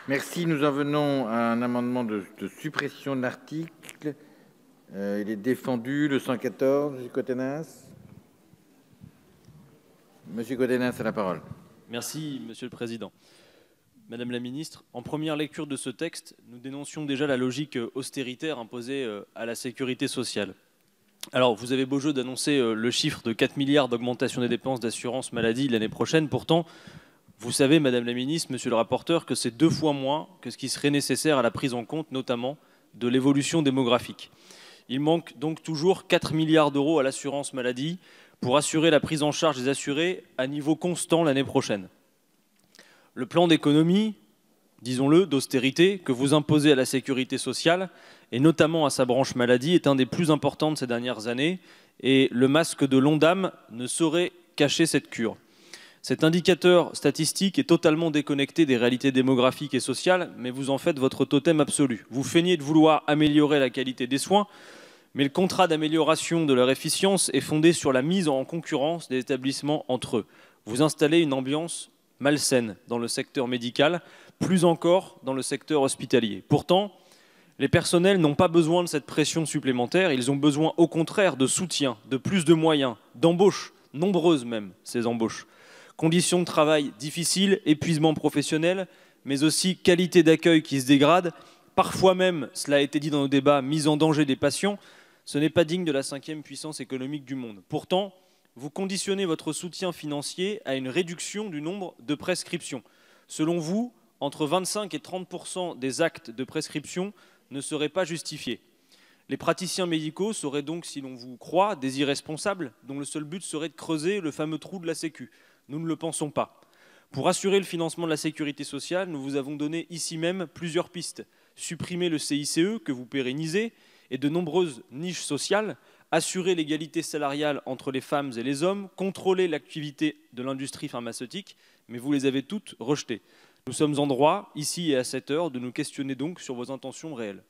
Merci. Nous en venons à un amendement de suppression de l'article. Il est défendu, le 114, M. Cotenas. Monsieur Cotenas a la parole. Merci, Monsieur le Président. Madame la Ministre, en première lecture de ce texte, nous dénoncions déjà la logique austéritaire imposée à la sécurité sociale. Alors, vous avez beau jeu d'annoncer le chiffre de 4 milliards d'augmentation des dépenses d'assurance maladie l'année prochaine. Pourtant, vous savez, Madame la Ministre, Monsieur le rapporteur, que c'est 2 fois moins que ce qui serait nécessaire à la prise en compte, notamment, de l'évolution démographique. Il manque donc toujours 4 milliards d'euros à l'assurance maladie pour assurer la prise en charge des assurés à niveau constant l'année prochaine. Le plan d'économie, disons-le, d'austérité que vous imposez à la sécurité sociale, et notamment à sa branche maladie, est un des plus importants de ces dernières années, et le masque de l'Ondam ne saurait cacher cette cure. Cet indicateur statistique est totalement déconnecté des réalités démographiques et sociales, mais vous en faites votre totem absolu. Vous feignez de vouloir améliorer la qualité des soins, mais le contrat d'amélioration de leur efficience est fondé sur la mise en concurrence des établissements entre eux. Vous installez une ambiance malsaine dans le secteur médical, plus encore dans le secteur hospitalier. Pourtant, les personnels n'ont pas besoin de cette pression supplémentaire, ils ont besoin au contraire de soutien, de plus de moyens, d'embauches, nombreuses même, ces embauches. Conditions de travail difficiles, épuisement professionnel, mais aussi qualité d'accueil qui se dégrade, parfois même, cela a été dit dans nos débats, mise en danger des patients. Ce n'est pas digne de la 5e puissance économique du monde. Pourtant, vous conditionnez votre soutien financier à une réduction du nombre de prescriptions. Selon vous, entre 25 et 30% des actes de prescription ne seraient pas justifiés. Les praticiens médicaux seraient donc, si l'on vous croit, des irresponsables dont le seul but serait de creuser le fameux trou de la Sécu. Nous ne le pensons pas. Pour assurer le financement de la sécurité sociale, nous vous avons donné ici même plusieurs pistes. Supprimer le CICE que vous pérennisez et de nombreuses niches sociales, assurer l'égalité salariale entre les femmes et les hommes, contrôler l'activité de l'industrie pharmaceutique, mais vous les avez toutes rejetées. Nous sommes en droit, ici et à cette heure, de nous questionner donc sur vos intentions réelles.